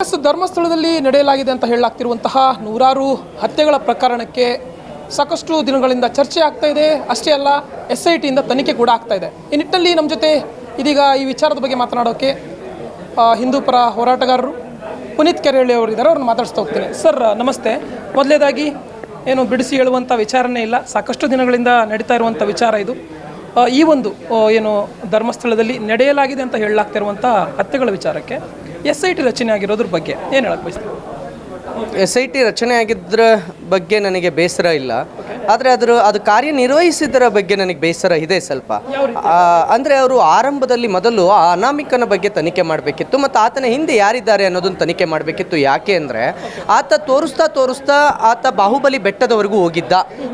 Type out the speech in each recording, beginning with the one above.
ಧರ್ಮಸ್ಥಳದಲ್ಲಿ ನಡೆಯಲಾಗಿದೆ ಅಂತ ಹೇಳಲಾಗ್ತಿರುವಂತಹ ನೂರಾರು ಹತ್ಯೆಗಳ ಪ್ರಕರಣಕ್ಕೆ ಸಾಕಷ್ಟು ದಿನಗಳಿಂದ ಚರ್ಚೆ ಆಗ್ತಾ ಇದೆ. ಅಷ್ಟೇ ಅಲ್ಲ, SITಯಿಂದ ತನಿಖೆ ಕೂಡ ಆಗ್ತಾ ಇದೆ. ಈ ನಿಟ್ಟಿನಲ್ಲಿ ನಮ್ಮ ಜೊತೆ ಇದೀಗ ಈ ವಿಚಾರದ ಬಗ್ಗೆ ಮಾತನಾಡೋಕ್ಕೆ ಹಿಂದೂ ಪರ ಹೋರಾಟಗಾರರು ಪುನೀತ್ ಕೆರೆಹಳ್ಳಿ ಅವರು ಇದ್ದಾರೆ. ಅವ್ರನ್ನ ಮಾತಾಡಿಸ್ತಾ ಹೋಗ್ತೀನಿ. ಸರ್ ನಮಸ್ತೆ. ಮೊದಲೇದಾಗಿ ಏನು ಬಿಡಿಸಿ ಹೇಳುವಂಥ ವಿಚಾರನೇ ಇಲ್ಲ, ಸಾಕಷ್ಟು ದಿನಗಳಿಂದ ನಡೀತಾ ಇರುವಂಥ ವಿಚಾರ ಇದು. ಈ ಒಂದು ಏನು ಧರ್ಮಸ್ಥಳದಲ್ಲಿ ನಡೆಯಲಾಗಿದೆ ಅಂತ ಹೇಳಲಾಗ್ತಿರುವಂಥ ಹತ್ಯೆಗಳ ವಿಚಾರಕ್ಕೆ SIT ರಚನೆ ಆಗಿರೋದ್ರ ಬಗ್ಗೆ ಏನು ಹೇಳಕ್ಕೆ ಬಯಸ್ತೀವಿ? SIT ರಚನೆ ಆಗಿದ್ದರ ಬಗ್ಗೆ ನನಗೆ ಬೇಸರ ಇಲ್ಲ, ಆದರೆ ಅದು ಕಾರ್ಯನಿರ್ವಹಿಸಿದರ ಬಗ್ಗೆ ನನಗೆ ಬೇಸರ ಇದೆ ಸ್ವಲ್ಪ. ಅಂದರೆ ಅವರು ಆರಂಭದಲ್ಲಿ ಮೊದಲು ಆ ಅನಾಮಿಕನ ಬಗ್ಗೆ ತನಿಖೆ ಮಾಡಬೇಕಿತ್ತು ಮತ್ತು ಆತನ ಹಿಂದೆ ಯಾರಿದ್ದಾರೆ ಅನ್ನೋದನ್ನು ತನಿಖೆ ಮಾಡಬೇಕಿತ್ತು. ಯಾಕೆ ಅಂದರೆ ಆತ ತೋರಿಸ್ತಾ ಆತ ಬಾಹುಬಲಿ ಬೆಟ್ಟದವರೆಗೂ ಹೋಗಿದ್ದ.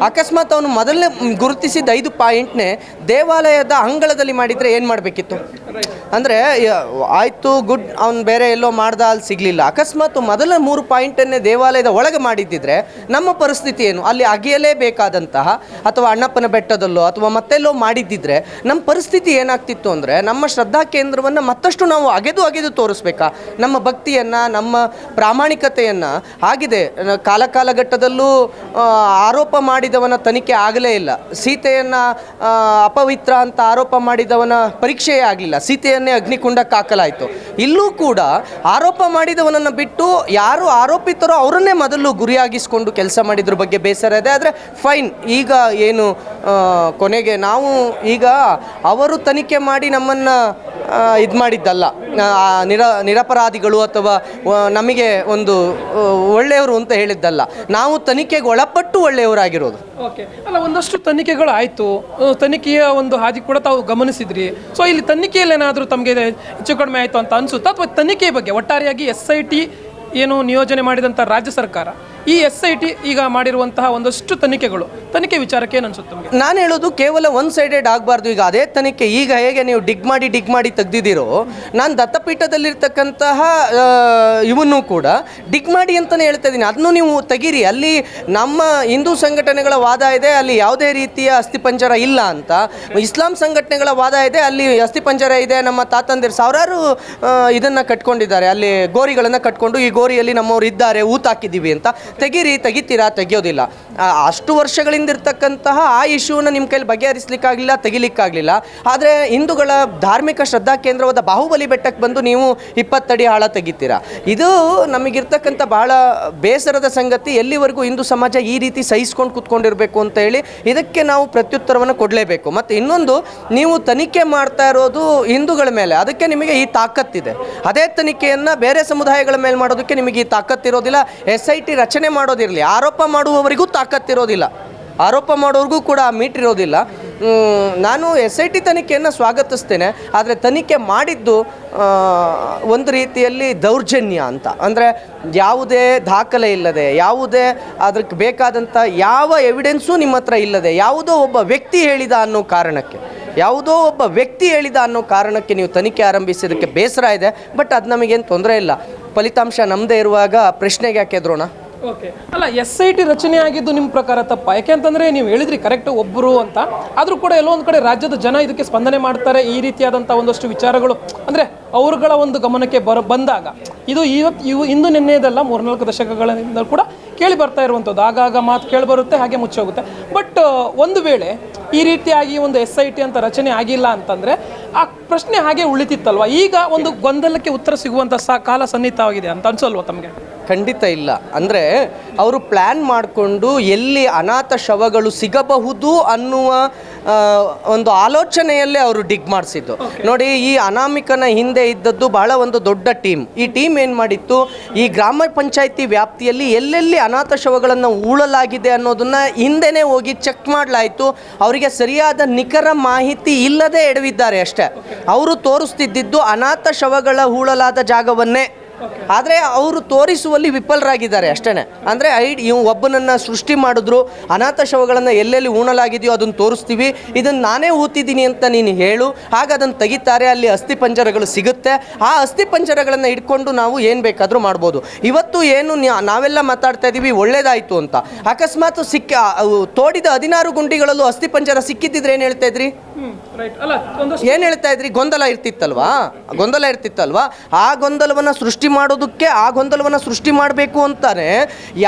ಅಕಸ್ಮಾತ್ ಅವನು ಮೊದಲನೇ ಗುರುತಿಸಿದ 5 ಪಾಯಿಂಟ್ನೇ ದೇವಾಲಯದ ಅಂಗಳದಲ್ಲಿ ಮಾಡಿದರೆ ಏನು ಮಾಡಬೇಕಿತ್ತು? ಅಂದರೆ ಆಯಿತು ಗುಡ್, ಅವನು ಬೇರೆ ಎಲ್ಲೋ ಮಾಡ್ದ, ಅಲ್ಲಿ ಸಿಗಲಿಲ್ಲ. ಅಕಸ್ಮಾತ್ ಮೊದಲ 3 ಪಾಯಿಂಟನ್ನೇ ದೇವಾಲಯದ ಒಳಗೆ ಮಾಡಿದ್ದಿದ್ರೆ ನಮ್ಮ ಪರಿಸ್ಥಿತಿ ಏನು? ಅಲ್ಲಿ ಅಗೆಯಲೇಬೇಕಾದಂತಹ ಅಥವಾ ಅಣ್ಣಪ್ಪನ ಬೆಟ್ಟದಲ್ಲೋ ಅಥವಾ ಮತ್ತೆಲ್ಲೋ ಮಾಡಿದ್ದಿದ್ರೆ ನಮ್ಮ ಪರಿಸ್ಥಿತಿ ಏನಾಗ್ತಿತ್ತು ಅಂದರೆ ನಮ್ಮ ಶ್ರದ್ಧಾ ಕೇಂದ್ರವನ್ನು ಮತ್ತಷ್ಟು ನಾವು ಅಗೆದು ತೋರಿಸ್ಬೇಕಾ ನಮ್ಮ ಭಕ್ತಿಯನ್ನು, ನಮ್ಮ ಪ್ರಾಮಾಣಿಕತೆಯನ್ನು. ಆಗಿದೆ, ಕಾಲಘಟ್ಟದಲ್ಲೂ ಆರೋಪ ಮಾಡಿದವನ ತನಿಖೆ ಆಗಲೇ ಇಲ್ಲ. ಸೀತೆಯನ್ನು ಅಪವಿತ್ರ ಅಂತ ಆರೋಪ ಮಾಡಿದವನ ಪರೀಕ್ಷೆಯೇ ಆಗಲಿಲ್ಲ, ಸೀತೆಯನ್ನೇ ಅಗ್ನಿಕುಂಡಕ್ಕೆ ಹಾಕಲಾಯಿತು. ಇಲ್ಲೂ ಕೂಡ ಆರೋಪ ಮಾಡಿದವನನ್ನು ಬಿಟ್ಟು ಯಾರು ಆರೋಪಿತರೋ ಅವರನ್ನೇ ಮೊದಲು ಗುರಿಯಾಗಿಸ್ಕೊಂಡು ಕೆಲಸ ಮಾಡಿದ್ರ ಬಗ್ಗೆ ಬೇಸರ ಇದೆ. ಆದರೆ ಫೈನ್, ಈಗ ಏನು ಕೊನೆಗೆ ನಾವು ಈಗ ಅವರು ತನಿಖೆ ಮಾಡಿ ನಮ್ಮನ್ನು ಇದು ಮಾಡಿದ್ದಲ್ಲ, ನಿರಪರಾಧಿಗಳು ಅಥವಾ ನಮಗೆ ಒಂದು ಒಳ್ಳೆಯವರು ಅಂತ ಹೇಳಿದ್ದಲ್ಲ, ನಾವು ತನಿಖೆಗೆ ಒಳಪಟ್ಟು ಒಳ್ಳೆಯವರಾಗಿರೋದು. ಓಕೆ, ಅಲ್ಲ ಒಂದಷ್ಟು ತನಿಖೆಗಳು ಆಯಿತು, ತನಿಖೆಯ ಒಂದು ಹಾದಿ ಕೂಡ ತಾವು ಗಮನಿಸಿದ್ರಿ. ಸೊ ಇಲ್ಲಿ ತನಿಖೆಯಲ್ಲಿ ಏನಾದರೂ ತಮಗೆ ಹೆಚ್ಚು ಕಡಿಮೆ ಆಯಿತು ಅಂತ ಅನಿಸುತ್ತಾ, ಅಥವಾ ತನಿಖೆಯ ಬಗ್ಗೆ ಒಟ್ಟಾರೆಯಾಗಿ SIT ಏನು ನಿಯೋಜನೆ ಮಾಡಿದಂಥ ರಾಜ್ಯ ಸರ್ಕಾರ ಈ SIT ಈಗ ಮಾಡಿರುವಂತಹ ಒಂದಷ್ಟು ತನಿಖೆ ವಿಚಾರಕ್ಕೆ ಏನು ಅನ್ಸುತ್ತೆ ನಮಗೆ? ನಾನು ಹೇಳೋದು ಕೇವಲ ಒನ್ ಸೈಡೆಡ್ ಆಗಬಾರ್ದು. ಈಗ ಅದೇ ತನಿಖೆ ಈಗ ಹೇಗೆ ನೀವು ಡಿಗ್ ಮಾಡಿ ತೆಗ್ದಿದ್ದೀರೋ, ನಾನು ದತ್ತಪೀಠದಲ್ಲಿರ್ತಕ್ಕಂತಹ ಇವನ್ನು ಕೂಡ ಡಿಗ್ ಮಾಡಿ ಅಂತಲೇ ಹೇಳ್ತಾ ಇದ್ದೀನಿ. ಅದನ್ನು ನೀವು ತೆಗೀರಿ. ಅಲ್ಲಿ ನಮ್ಮ ಹಿಂದೂ ಸಂಘಟನೆಗಳ ವಾದ ಇದೆ, ಅಲ್ಲಿ ಯಾವುದೇ ರೀತಿಯ ಅಸ್ಥಿಪಂಜರ ಇಲ್ಲ ಅಂತ. ಇಸ್ಲಾಂ ಸಂಘಟನೆಗಳ ವಾದ ಇದೆ, ಅಲ್ಲಿ ಅಸ್ಥಿಪಂಜರ ಇದೆ. ನಮ್ಮ ತಾತಂದಿರು ಸಾವಿರಾರು ಇದನ್ನು ಕಟ್ಕೊಂಡಿದ್ದಾರೆ, ಅಲ್ಲಿ ಗೋರಿಗಳನ್ನು ಕಟ್ಕೊಂಡು ಈ ಗೋರಿಯಲ್ಲಿ ನಮ್ಮವ್ರು ಇದ್ದಾರೆ, ಊತ ಹಾಕಿದ್ದೀವಿ ಅಂತ. ತೆಗಿತೀರಾ? ತೆಗಿಯೋದಿಲ್ಲ. ಅಷ್ಟು ವರ್ಷಗಳಿಂದ ಇರ್ತಕ್ಕಂತಹ ಆ ಇಶ್ಯೂನ ನಿಮ್ಮ ಕೈಲಿ ಬಗೆಹರಿಸಲಿಕ್ಕಾಗಲಿಲ್ಲ, ತೆಗಿಲಿಕ್ಕಾಗಲಿಲ್ಲ. ಆದರೆ ಹಿಂದೂಗಳ ಧಾರ್ಮಿಕ ಶ್ರದ್ಧಾ ಕೇಂದ್ರವಾದ ಬಾಹುಬಲಿ ಬೆಟ್ಟಕ್ಕೆ ಬಂದು ನೀವು 20 ಅಡಿ ಆಳ ತೆಗಿತೀರಾ? ಇದು ನಮಗಿರ್ತಕ್ಕಂಥ ಬಹಳ ಬೇಸರದ ಸಂಗತಿ. ಎಲ್ಲಿವರೆಗೂ ಹಿಂದೂ ಸಮಾಜ ಈ ರೀತಿ ಸಹಿಸ್ಕೊಂಡು ಕೂತ್ಕೊಂಡಿರಬೇಕು ಅಂತ ಹೇಳಿ ಇದಕ್ಕೆ ನಾವು ಪ್ರತ್ಯುತ್ತರವನ್ನು ಕೊಡಲೇಬೇಕು. ಮತ್ತು ಇನ್ನೊಂದು, ನೀವು ತನಿಖೆ ಮಾಡ್ತಾ ಇರೋದು ಹಿಂದೂಗಳ ಮೇಲೆ, ಅದಕ್ಕೆ ನಿಮಗೆ ಈ ತಾಕತ್ತಿದೆ. ಅದೇ ತನಿಖೆಯನ್ನು ಬೇರೆ ಸಮುದಾಯಗಳ ಮೇಲೆ ಮಾಡೋದಕ್ಕೆ ನಿಮಗೆ ಈ ತಾಕತ್ತಿರೋದಿಲ್ಲ. SIT ರಚನೆ ಮಾಡೋದಿರಲಿ, ಆರೋಪ ಮಾಡುವವರಿಗೂ ತಾಕತ್ತಿರೋದಿಲ್ಲ, ಆರೋಪ ಮಾಡೋರಿಗೂ ಕೂಡ ಮೀಟಿರೋದಿಲ್ಲ. ನಾನು SIT ತನಿಖೆಯನ್ನು ಸ್ವಾಗತಿಸ್ತೇನೆ, ಆದರೆ ತನಿಖೆ ಮಾಡಿದ್ದು ಒಂದು ರೀತಿಯಲ್ಲಿ ದೌರ್ಜನ್ಯ ಅಂತ. ಅಂದರೆ ಯಾವುದೇ ದಾಖಲೆ ಇಲ್ಲದೆ, ಯಾವುದೇ ಅದಕ್ಕೆ ಬೇಕಾದಂಥ ಯಾವ ಎವಿಡೆನ್ಸು ನಿಮ್ಮ ಹತ್ರ ಇಲ್ಲದೆ, ಯಾವುದೋ ಒಬ್ಬ ವ್ಯಕ್ತಿ ಹೇಳಿದ ಅನ್ನೋ ಕಾರಣಕ್ಕೆ ನೀವು ತನಿಖೆ ಆರಂಭಿಸಿದ್ದಕ್ಕೆ ಬೇಸರ ಇದೆ. ಬಟ್ ಅದು ನಮಗೇನು ತೊಂದರೆ ಇಲ್ಲ. ಫಲಿತಾಂಶ ನಮ್ಮದೇ ಇರುವಾಗ ಪ್ರಶ್ನೆಗೆ ಯಾಕೆ ಎದುರೋಣ? ಓಕೆ, ಅಲ್ಲ SIT ರಚನೆ ಆಗಿದ್ದು ನಿಮ್ಮ ಪ್ರಕಾರ ತಪ್ಪ? ಯಾಕೆ ಅಂತಂದರೆ ನೀವು ಹೇಳಿದ್ರಿ ಕರೆಕ್ಟ್ ಒಬ್ಬರು ಅಂತ, ಆದರೂ ಕೂಡ ಎಲ್ಲೋ ಒಂದು ಕಡೆ ರಾಜ್ಯದ ಜನ ಇದಕ್ಕೆ ಸ್ಪಂದನೆ ಮಾಡ್ತಾರೆ. ಈ ರೀತಿಯಾದಂಥ ಒಂದಷ್ಟು ವಿಚಾರಗಳು ಅಂದರೆ ಅವರುಗಳ ಒಂದು ಗಮನಕ್ಕೆ ಬಂದಾಗ ಇದು ಇಂದು ನಿನ್ನೆದಲ್ಲ, 3-4 ದಶಕಗಳಿಂದ ಕೂಡ ಕೇಳಿ ಬರ್ತಾ ಇರುವಂಥದ್ದು. ಆಗಾಗ ಮಾತು ಕೇಳಿ ಬರುತ್ತೆ, ಹಾಗೆ ಮುಚ್ಚೋಗುತ್ತೆ. ಬಟ್ ಒಂದು ವೇಳೆ ಈ ರೀತಿಯಾಗಿ ಒಂದು SIT ಅಂತ ರಚನೆ ಆಗಿಲ್ಲ ಅಂತಂದರೆ ಆ ಪ್ರಶ್ನೆ ಹಾಗೆ ಉಳಿತಿತ್ತಲ್ವ? ಈಗ ಒಂದು ಗೊಂದಲಕ್ಕೆ ಉತ್ತರ ಸಿಗುವಂಥ ಕಾಲ ಸನ್ನಿಹಿತವಾಗಿದೆ ಅಂತ ಅನ್ಸಲ್ವ ತಮಗೆ? ಖಂಡಿತ ಇಲ್ಲ. ಅಂದರೆ ಅವರು ಪ್ಲ್ಯಾನ್ ಮಾಡಿಕೊಂಡು ಎಲ್ಲಿ ಅನಾಥ ಶವಗಳು ಸಿಗಬಹುದು ಅನ್ನುವ ಒಂದು ಆಲೋಚನೆಯಲ್ಲೇ ಅವರು ಡಿಗ್ ಮಾಡಿಸಿದ್ದು. ನೋಡಿ, ಈ ಅನಾಮಿಕನ ಹಿಂದೆ ಇದ್ದದ್ದು ಬಹಳ ಒಂದು ದೊಡ್ಡ ಟೀಮ್. ಈ ಟೀಮ್ ಏನು ಮಾಡಿತ್ತು, ಈ ಗ್ರಾಮ ಪಂಚಾಯಿತಿ ವ್ಯಾಪ್ತಿಯಲ್ಲಿ ಎಲ್ಲೆಲ್ಲಿ ಅನಾಥ ಶವಗಳನ್ನು ಹೂಳಲಾಗಿದೆ ಅನ್ನೋದನ್ನು ಹಿಂದೆನೇ ಹೋಗಿ ಚೆಕ್ ಮಾಡಲಾಯಿತು. ಅವರಿಗೆ ಸರಿಯಾದ ನಿಖರ ಮಾಹಿತಿ ಇಲ್ಲದೆ ಎಡವಿದ್ದಾರೆ ಅಷ್ಟೇ. ಅವರು ತೋರಿಸ್ತಿದ್ದಿದ್ದು ಅನಾಥ ಶವಗಳ ಹೂಳಲಾದ ಜಾಗವನ್ನೇ, ಆದರೆ ಅವರು ತೋರಿಸುವಲ್ಲಿ ವಿಫಲರಾಗಿದ್ದಾರೆ ಅಷ್ಟೇ. ಅಂದರೆ ಒಬ್ಬನನ್ನು ಸೃಷ್ಟಿ ಮಾಡಿದ್ರು, ಅನಾಥ ಶವಗಳನ್ನು ಎಲ್ಲೆಲ್ಲಿ ಉಣಲಾಗಿದೆಯೋ ಅದನ್ನು ತೋರಿಸ್ತೀವಿ, ಇದನ್ನು ನಾನೇ ಊತಿದ್ದೀನಿ ಅಂತ ನೀನು ಹೇಳು, ಆಗ ಅದನ್ನು ತೆಗಿತಾರೆ. ಅಲ್ಲಿ ಅಸ್ಥಿಪಂಜರಗಳು ಸಿಗುತ್ತೆ, ಆ ಅಸ್ಥಿಪಂಜರಗಳನ್ನು ಇಟ್ಕೊಂಡು ನಾವು ಏನು ಬೇಕಾದರೂ ಮಾಡ್ಬೋದು. ಇವತ್ತು ಏನು ನಾವೆಲ್ಲ ಮಾತಾಡ್ತಾ ಇದ್ದೀವಿ ಒಳ್ಳೇದಾಯಿತು ಅಂತ, ಅಕಸ್ಮಾತ್ ತೋಡಿದ 16 ಗುಂಡಿಗಳಲ್ಲೂ ಅಸ್ಥಿಪಂಜರ ಸಿಕ್ಕಿದ್ದಿದ್ರೆ ಏನು ಹೇಳ್ತಾ ಇದ್ರಿ? ರೈಟ್. ಅಲ್ಲ ಒಂದಷ್ಟು ಏನು ಹೇಳ್ತಾ ಇದ್ರಿ, ಗೊಂದಲ ಇರ್ತಿತ್ತಲ್ವಾ, ಆ ಗೊಂದಲವನ್ನು ಸೃಷ್ಟಿ ಮಾಡೋದಕ್ಕೆ ಆ ಗೊಂದಲವನ್ನು ಸೃಷ್ಟಿ ಮಾಡಬೇಕು ಅಂತಾನೆ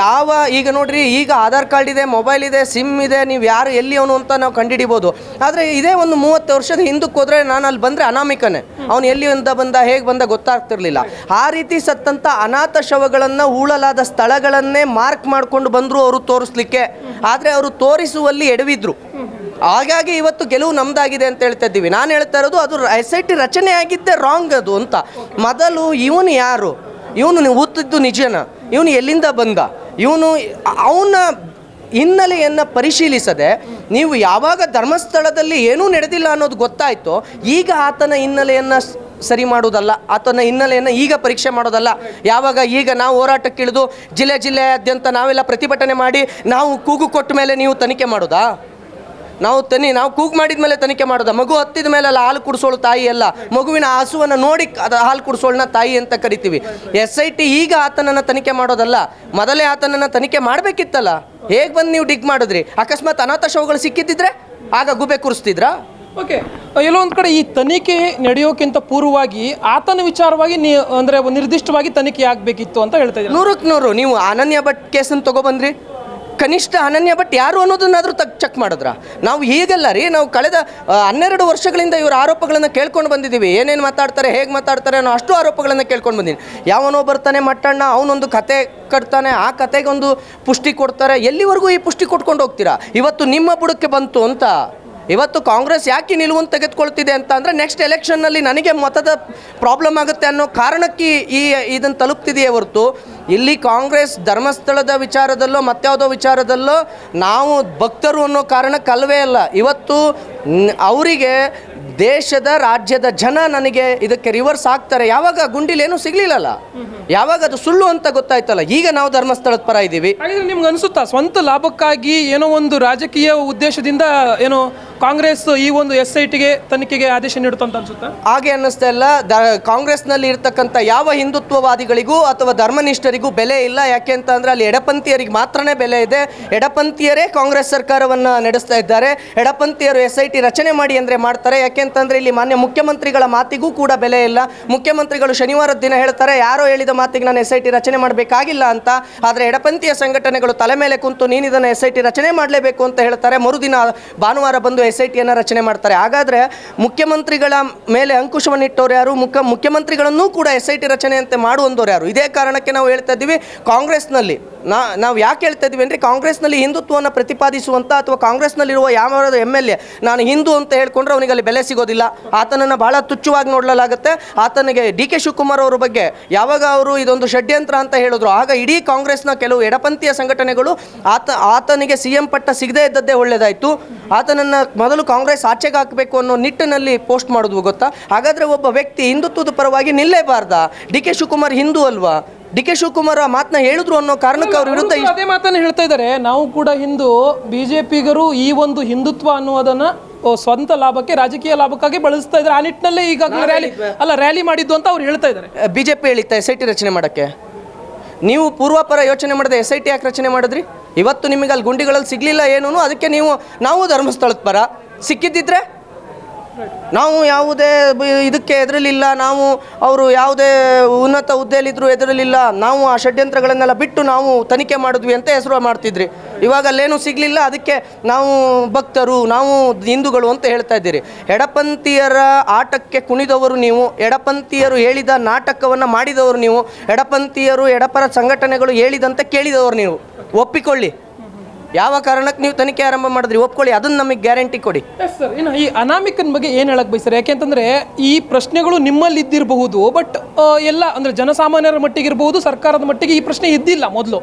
ಈಗ ನೋಡ್ರಿ, ಈಗ ಆಧಾರ್ ಕಾರ್ಡ್ ಇದೆ, ಮೊಬೈಲ್ ಇದೆ, ಸಿಮ್ ಇದೆ, ನೀವು ಯಾರು ಎಲ್ಲಿ ಅವನು ಅಂತ ನಾವು ಕಂಡುಹಿಡಿಬೋದು. ಆದರೆ ಇದೇ ಒಂದು 30 ವರ್ಷದ ಹಿಂದಕ್ಕೆ ಹೋದ್ರೆ ನಾನು ಅಲ್ಲಿ ಬಂದರೆ ಅನಾಮಿಕನೇ, ಅವನು ಎಲ್ಲಿಂದ ಬಂದ ಹೇಗೆ ಬಂದ ಗೊತ್ತಾಗ್ತಿರ್ಲಿಲ್ಲ. ಆ ರೀತಿ ಸತ್ತಂಥ ಅನಾಥ ಶವಗಳನ್ನು ಹೂಳಲಾದ ಸ್ಥಳಗಳನ್ನೇ ಮಾರ್ಕ್ ಮಾಡಿಕೊಂಡು ಬಂದರು ಅವರು ತೋರಿಸ್ಲಿಕ್ಕೆ. ಆದರೆ ಅವರು ತೋರಿಸುವಲ್ಲಿ ಎಡವಿದ್ರು. ಹಾಗಾಗಿ ಇವತ್ತು ಗೆಲುವು ನಮ್ದಾಗಿದೆ ಅಂತ ಹೇಳ್ತಾ ಇದ್ದೀವಿ. ನಾನು ಹೇಳ್ತಾ ಇರೋದು ಅದು SIT ರಚನೆ ಆಗಿದ್ದೇ ರಾಂಗ್ ಅದು ಅಂತ. ಮೊದಲು ಇವನು ಯಾರು, ಇವನು ಓದ್ತಿದ್ದು ನಿಜನ, ಇವನು ಎಲ್ಲಿಂದ ಬಂದ, ಅವನ ಹಿನ್ನೆಲೆಯನ್ನು ಪರಿಶೀಲಿಸದೆ ನೀವು ಯಾವಾಗ ಧರ್ಮಸ್ಥಳದಲ್ಲಿ ಏನೂ ನಡೆದಿಲ್ಲ ಅನ್ನೋದು ಗೊತ್ತಾಯಿತೋ, ಈಗ ಆತನ ಹಿನ್ನೆಲೆಯನ್ನು ಸರಿ ಮಾಡೋದಲ್ಲ, ಆತನ ಹಿನ್ನೆಲೆಯನ್ನು ಈಗ ಪರೀಕ್ಷೆ ಮಾಡೋದಲ್ಲ. ಈಗ ನಾವು ಹೋರಾಟಕ್ಕೆ ಇಳಿದು ಜಿಲ್ಲೆಯಾದ್ಯಂತ ನಾವೆಲ್ಲ ಪ್ರತಿಭಟನೆ ಮಾಡಿ ನಾವು ಕೂಗು ಕೊಟ್ಟ ಮೇಲೆ ನೀವು ತನಿಖೆ ಮಾಡೋದಾ? ನಾವು ಕೂಗು ಮಾಡಿದ ಮೇಲೆ ತನಿಖೆ ಮಾಡೋದಾ? ಮಗು ಹತ್ತಿದ ಮೇಲೆ ಅಲ್ಲ ಹಾಲು ಕುಡಿಸೋಳು ತಾಯಿ ಅಲ್ಲ, ಮಗುವಿನ ಹಸುವನ್ನು ನೋಡಿ ಅದು ಹಾಲು ಕುಡಿಸೋಳನ್ನ ತಾಯಿ ಅಂತ ಕರಿತೀವಿ. SIT ಈಗ ಆತನನ್ನು ತನಿಖೆ ಮಾಡೋದಲ್ಲ, ಮೊದಲೇ ಆತನನ್ನು ತನಿಖೆ ಮಾಡಬೇಕಿತ್ತಲ್ಲ. ಹೇಗೆ ಬಂದು ನೀವು ಡಿಗ್ ಮಾಡಿದ್ರಿ? ಅಕಸ್ಮಾತ್ ಅನಾಥ ಶವಗಳು ಸಿಕ್ಕಿದ್ದಿದ್ರೆ ಆಗ ಗುಬೆ ಕೂರಿಸ್ತಿದ್ರಾ? ಓಕೆ, ಎಲ್ಲೋ ಒಂದು ಕಡೆ ಈ ತನಿಖೆ ನಡೆಯೋಕ್ಕಿಂತ ಪೂರ್ವವಾಗಿ ಆತನ ವಿಚಾರವಾಗಿ ಅಂದರೆ ನಿರ್ದಿಷ್ಟವಾಗಿ ತನಿಖೆ ಆಗಬೇಕಿತ್ತು ಅಂತ ಹೇಳ್ತಾ ಇದ್ದೀವಿ. 100ಕ್ಕೆ 100 ನೀವು ಅನನ್ಯ ಭಟ್ ಕೇಸನ್ನು ತೊಗೊಬಂದ್ರಿ, ಕನಿಷ್ಠ ಅನನ್ಯ ಭಟ್ ಯಾರು ಅನ್ನೋದನ್ನಾದರೂ ಚೆಕ್ ಮಾಡಿದ್ರ? ನಾವು ಹೀಗೆಲ್ಲ ರೀ, ನಾವು ಕಳೆದ 12 ವರ್ಷಗಳಿಂದ ಇವರ ಆರೋಪಗಳನ್ನು ಕೇಳ್ಕೊಂಡು ಬಂದಿದ್ದೀವಿ. ಏನೇನು ಮಾತಾಡ್ತಾರೆ, ಹೇಗೆ ಮಾತಾಡ್ತಾರೆ ಅನ್ನೋ ಅಷ್ಟು ಆರೋಪಗಳನ್ನು ಕೇಳ್ಕೊಂಡು ಬಂದೀನಿ. ಯಾವನೋ ಬರ್ತಾನೆ ಮಟ್ಟಣ್ಣ, ಅವನೊಂದು ಕತೆ ಕಟ್ತಾನೆ, ಆ ಕತೆಗೊಂದು ಪುಷ್ಟಿ ಕೊಡ್ತಾರೆ. ಎಲ್ಲಿವರೆಗೂ ಈ ಪುಷ್ಟಿ ಕೊಟ್ಕೊಂಡು ಹೋಗ್ತೀರಾ? ಇವತ್ತು ನಿಮ್ಮ ಬುಡಕ್ಕೆ ಬಂತು ಅಂತ. ಇವತ್ತು ಕಾಂಗ್ರೆಸ್ ಯಾಕೆ ನಿಲುವನ್ನು ತೆಗೆದುಕೊಳ್ತಿದೆ ಅಂತ ಅಂದರೆ, ನೆಕ್ಸ್ಟ್ ಎಲೆಕ್ಷನ್ನಲ್ಲಿ ನನಗೆ ಮತದ ಪ್ರಾಬ್ಲಮ್ ಆಗುತ್ತೆ ಅನ್ನೋ ಕಾರಣಕ್ಕೆ ಇದನ್ನು ತಲುಪ್ತಿದೆಯೇ ಹೊರತು, ಇಲ್ಲಿ ಕಾಂಗ್ರೆಸ್ ಧರ್ಮಸ್ಥಳದ ವಿಚಾರದಲ್ಲೋ ಮತ್ಯಾವುದೋ ವಿಚಾರದಲ್ಲೋ ನಾವು ಭಕ್ತರು ಅನ್ನೋ ಕಾರಣಕ್ಕಲ್ವೇ ಅಲ್ಲ. ಇವತ್ತು ಅವರಿಗೆ ದೇಶದ ರಾಜ್ಯದ ಜನ ನನಗೆ ಇದಕ್ಕೆ ರಿವರ್ಸ್ ಆಗ್ತಾರೆ. ಯಾವಾಗ ಗುಂಡಿಲೇನೂ ಸಿಗಲಿಲ್ಲಲ್ಲ, ಯಾವಾಗ ಅದು ಸುಳ್ಳು ಅಂತ ಗೊತ್ತಾಯ್ತಲ್ಲ, ಈಗ ನಾವು ಧರ್ಮಸ್ಥಳದ ಪರ ಇದ್ದೀವಿ. ನಿಮ್ಗೆ ಅನಿಸುತ್ತಾ ಸ್ವಂತ ಲಾಭಕ್ಕಾಗಿ ಏನೋ ಒಂದು ರಾಜಕೀಯ ಉದ್ದೇಶದಿಂದ ಏನೋ ಕಾಂಗ್ರೆಸ್ ಈ ಒಂದು SITಗೆ ತನಿಖೆಗೆ ಆದೇಶ ನೀಡುತ್ತಂತ ಅನ್ಸುತ್ತಾ? ಹಾಗೆ ಅನ್ನಿಸ್ತಾ ಇಲ್ಲ. ಕಾಂಗ್ರೆಸ್ನಲ್ಲಿ ಇರ್ತಕ್ಕಂಥ ಯಾವ ಹಿಂದುತ್ವವಾದಿಗಳಿಗೂ ಅಥವಾ ಧರ್ಮನಿಷ್ಠರಿಗೂ ಬೆಲೆ ಇಲ್ಲ. ಯಾಕೆ ಅಂತ ಅಂದರೆ ಅಲ್ಲಿ ಎಡಪಂಥೀಯರಿಗೆ ಮಾತ್ರನೇ ಬೆಲೆ ಇದೆ. ಎಡಪಂಥೀಯರೇ ಕಾಂಗ್ರೆಸ್ ಸರ್ಕಾರವನ್ನು ನಡೆಸ್ತಾ ಇದ್ದಾರೆ. ಎಡಪಂಥೀಯರು SIT ರಚನೆ ಮಾಡಿ ಅಂದರೆ ಮಾಡ್ತಾರೆ. ಯಾಕೆ ಅಂತಂದರೆ ಇಲ್ಲಿ ಮಾನ್ಯ ಮುಖ್ಯಮಂತ್ರಿಗಳ ಮಾತಿಗೂ ಕೂಡ ಬೆಲೆ ಇಲ್ಲ. ಮುಖ್ಯಮಂತ್ರಿಗಳು ಶನಿವಾರದ ದಿನ ಹೇಳ್ತಾರೆ, ಯಾರೋ ಹೇಳಿದ ಮಾತಿಗೆ ನಾನು SIT ರಚನೆ ಮಾಡಬೇಕಾಗಿಲ್ಲ ಅಂತ. ಆದರೆ ಎಡಪಂಥೀಯ ಸಂಘಟನೆಗಳು ತಲೆ ಮೇಲೆ ಕುಂತು ನೀನು ಇದನ್ನು SIT ರಚನೆ ಮಾಡಲೇಬೇಕು ಅಂತ ಹೇಳ್ತಾರೆ. ಮರುದಿನ ಭಾನುವಾರ ಬಂದು SITಯನ್ನು ರಚನೆ ಮಾಡ್ತಾರೆ. ಹಾಗಾದರೆ ಮುಖ್ಯಮಂತ್ರಿಗಳ ಮೇಲೆ ಅಂಕುಶವನ್ನು ಇಟ್ಟವ್ರು ಯಾರು? ಮುಖ್ಯಮಂತ್ರಿಗಳನ್ನೂ ಕೂಡ SIT ರಚನೆಯಂತೆ ಮಾಡುವಂಥವ್ರು ಯಾರು? ಇದೇ ಕಾರಣಕ್ಕೆ ನಾವು ಹೇಳ್ತಾ ಇದ್ದೀವಿ, ಕಾಂಗ್ರೆಸ್ನಲ್ಲಿ ನಾವು ಯಾಕೆ ಹೇಳ್ತಾ ಇದ್ದೀವಿ ಅಂದರೆ, ಕಾಂಗ್ರೆಸ್ನಲ್ಲಿ ಹಿಂದುತ್ವವನ್ನು ಪ್ರತಿಪಾದಿಸುವಂಥ ಅಥವಾ ಕಾಂಗ್ರೆಸ್ನಲ್ಲಿರುವ ಯಾವ MLA ನಾನು ಹಿಂದೂ ಅಂತ ಹೇಳ್ಕೊಂಡ್ರೆ ಅವನಿಗೆ ಅಲ್ಲಿ ಬೆಲೆ ಸಿಗೋದಿಲ್ಲ. ಆತನನ್ನು ಬಹಳ ತುಚ್ಛವಾಗಿ ನೋಡಲಾಗುತ್ತೆ. ಆತನಿಗೆ DK ಶಿವಕುಮಾರ್ ಅವರ ಬಗ್ಗೆ ಯಾವಾಗ ಅವರು ಇದೊಂದು ಷಡ್ಯಂತ್ರ ಅಂತ ಹೇಳಿದ್ರು, ಆಗ ಇಡೀ ಕಾಂಗ್ರೆಸ್ನ ಕೆಲವು ಎಡಪಂಥೀಯ ಸಂಘಟನೆಗಳು ಆತನಿಗೆ CM ಪಟ್ಟ ಸಿಗದೇ ಇದ್ದದ್ದೇ ಒಳ್ಳೆಯದಾಯಿತು, ಆತನನ್ನು ಮೊದಲು ಕಾಂಗ್ರೆಸ್ ಆಚೆಗೆ ಹಾಕಬೇಕು ಅನ್ನೋ ನಿಟ್ಟಿನಲ್ಲಿ ಪೋಸ್ಟ್ ಮಾಡೋದು ಗೊತ್ತಾ? ಹಾಗಾದರೆ ಒಬ್ಬ ವ್ಯಕ್ತಿ ಹಿಂದುತ್ವದ ಪರವಾಗಿ ನಿಲ್ಲೇಬಾರ್ದಾ? DK ಶಿವಕುಮಾರ್ ಹಿಂದೂ ಅಲ್ವಾ? DK ಶಿವಕುಮಾರ್ ಆ ಮಾತನ್ನ ಹೇಳಿದ್ರು ಅನ್ನೋ ಕಾರಣಕ್ಕೆ ಅವ್ರ ವಿರುದ್ಧ ಅದೇ ಮಾತನ್ನು ಹೇಳ್ತಾ ಇದ್ದಾರೆ. ನಾವು ಕೂಡ ಹಿಂದೂ, BJPಗರು ಈ ಒಂದು ಹಿಂದುತ್ವ ಅನ್ನುವುದನ್ನು ಸ್ವಂತ ಲಾಭಕ್ಕೆ, ರಾಜಕೀಯ ಲಾಭಕ್ಕಾಗಿ ಬಳಸ್ತಾ ಇದ್ದಾರೆ. ಆ ನಿಟ್ಟಿನಲ್ಲೇ ಈಗಾಗಲೇ ರ್ಯಾಲಿ ಮಾಡಿದ್ದು ಅಂತ ಅವ್ರು ಹೇಳ್ತಾ ಇದ್ದಾರೆ. BJP ಹೇಳಿತ್ತ SIT ರಚನೆ ಮಾಡೋಕ್ಕೆ? ನೀವು ಪೂರ್ವಾಪರ ಯೋಚನೆ ಮಾಡಿದೆ SIT ಯಾಕೆ ರಚನೆ ಮಾಡಿದ್ರಿ? ಇವತ್ತು ನಿಮಗೆ ಅಲ್ಲಿ ಗುಂಡಿಗಳಲ್ಲಿ ಸಿಗಲಿಲ್ಲ ಏನೂ, ಅದಕ್ಕೆ ನಾವು ಧರ್ಮಸ್ಥಳದ ಪರ. ಸಿಕ್ಕಿದ್ದಿದ್ರೆ ನಾವು ಯಾವುದೇ ಇದಕ್ಕೆ ಎದುರಲಿಲ್ಲ, ನಾವು ಅವರು ಯಾವುದೇ ಉನ್ನತ ಹುದ್ದೆಯಲ್ಲಿದ್ದರೂ ಎದುರಲಿಲ್ಲ, ನಾವು ಆ ಷಡ್ಯಂತ್ರಗಳನ್ನೆಲ್ಲ ಬಿಟ್ಟು ನಾವು ತನಿಖೆ ಮಾಡಿದ್ವಿ ಅಂತ ಹೆಸರು ಮಾಡ್ತಿದ್ರಿ. ಇವಾಗ ಅಲ್ಲೇನೂ ಸಿಗಲಿಲ್ಲ, ಅದಕ್ಕೆ ನಾವು ಭಕ್ತರು, ನಾವು ಹಿಂದೂಗಳು ಅಂತ ಹೇಳ್ತಾ ಇದ್ದೀರಿ. ಎಡಪಂಥೀಯರ ಆಟಕ್ಕೆ ಕುಣಿದವರು ನೀವು, ಎಡಪಂಥೀಯರು ಹೇಳಿದ ನಾಟಕವನ್ನು ಮಾಡಿದವರು ನೀವು, ಎಡಪಂಥೀಯರು ಎಡಪರ ಸಂಘಟನೆಗಳು ಹೇಳಿದಂತೆ ಕೇಳಿದವರು ನೀವು. ಒಪ್ಪಿಕೊಳ್ಳಿ, ಯಾವ ಕಾರಣಕ್ಕೆ ನೀವು ತನಿಖೆ ಆರಂಭ ಮಾಡಿದ್ರಿ ಒಪ್ಕೊಳ್ಳಿ, ಅದನ್ನು ನಮಗೆ ಗ್ಯಾರಂಟಿ ಕೊಡಿ. ಸರ್, ಇನ್ನು ಈ ಅನಾಮಿಕನ ಬಗ್ಗೆ ಏನು ಹೇಳಕ್ಕೆ ಬಯಸ್ತಾರೆ? ಯಾಕೆಂತಂದರೆ ಈ ಪ್ರಶ್ನೆಗಳು ನಿಮ್ಮಲ್ಲಿ ಇದ್ದಿರಬಹುದು, ಬಟ್ ಎಲ್ಲ ಅಂದರೆ ಜನಸಾಮಾನ್ಯರ ಮಟ್ಟಿಗಿರಬಹುದು, ಸರ್ಕಾರದ ಮಟ್ಟಿಗೆ ಈ ಪ್ರಶ್ನೆ ಇದ್ದಿಲ್ಲ ಮೊದಲು.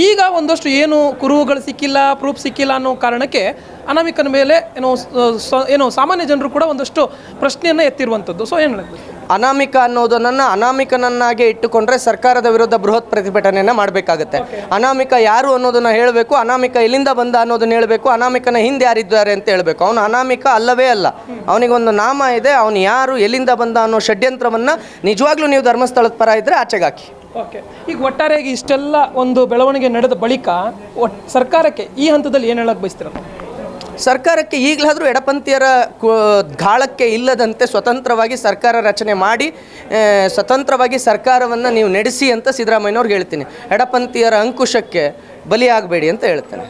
ಈಗ ಒಂದಷ್ಟು ಏನು ಕುರುಹುಗಳು ಸಿಕ್ಕಿಲ್ಲ, ಪ್ರೂಫ್ ಸಿಕ್ಕಿಲ್ಲ ಅನ್ನೋ ಕಾರಣಕ್ಕೆ ಅನಾಮಿಕನ ಮೇಲೆ ಏನೋ ಸಾಮಾನ್ಯ ಜನರು ಕೂಡ ಒಂದಷ್ಟು ಪ್ರಶ್ನೆಯನ್ನು ಎತ್ತಿರುವಂಥದ್ದು. ಸೊ ಏನು ಹೇಳಕ್ಕೆ ಅನಾಮಿಕ ಅನ್ನೋದನ್ನು ಅನಾಮಿಕನನ್ನಾಗೆ ಇಟ್ಟುಕೊಂಡ್ರೆ ಸರ್ಕಾರದ ವಿರುದ್ಧ ಬೃಹತ್ ಪ್ರತಿಭಟನೆಯನ್ನು ಮಾಡಬೇಕಾಗತ್ತೆ. ಅನಾಮಿಕ ಯಾರು ಅನ್ನೋದನ್ನು ಹೇಳಬೇಕು, ಅನಾಮಿಕ ಎಲ್ಲಿಂದ ಬಂದ ಅನ್ನೋದನ್ನು ಹೇಳಬೇಕು, ಅನಾಮಿಕನ ಹಿಂದೆ ಯಾರಿದ್ದಾರೆ ಅಂತ ಹೇಳಬೇಕು. ಅವನು ಅನಾಮಿಕ ಅಲ್ಲವೇ ಅಲ್ಲ, ಅವನಿಗೊಂದು ನಾಮ ಇದೆ. ಅವನು ಯಾರು, ಎಲ್ಲಿಂದ ಬಂದ ಅನ್ನೋ ಷಡ್ಯಂತ್ರವನ್ನು ನಿಜವಾಗ್ಲೂ ನೀವು ಧರ್ಮಸ್ಥಳದ ಪರ ಇದ್ದರೆ ಆಚೆಗಾಕಿ. ಓಕೆ, ಈಗ ಒಟ್ಟಾರೆಯಾಗಿ ಇಷ್ಟೆಲ್ಲ ಒಂದು ಬೆಳವಣಿಗೆ ನಡೆದ ಬಳಿಕ ಸರ್ಕಾರಕ್ಕೆ ಈ ಹಂತದಲ್ಲಿ ಏನು ಹೇಳಕ್ಕೆ ಬಯಸ್ತೀರ? ಸರ್ಕಾರಕ್ಕೆ ಈಗಲಾದರೂ ಎಡಪಂಥೀಯರ ಗಾಳಕ್ಕೆ ಇಲ್ಲದಂತೆ ಸ್ವತಂತ್ರವಾಗಿ ಸರ್ಕಾರ ರಚನೆ ಮಾಡಿ ಸ್ವತಂತ್ರವಾಗಿ ಸರ್ಕಾರವನ್ನು ನೀವು ನಡೆಸಿ ಅಂತ ಸಿದ್ದರಾಮಯ್ಯನವ್ರಿಗೆ ಹೇಳ್ತೀನಿ. ಎಡಪಂಥೀಯರ ಅಂಕುಶಕ್ಕೆ ಬಲಿಯಾಗಬೇಡಿ ಅಂತ ಹೇಳ್ತೇನೆ.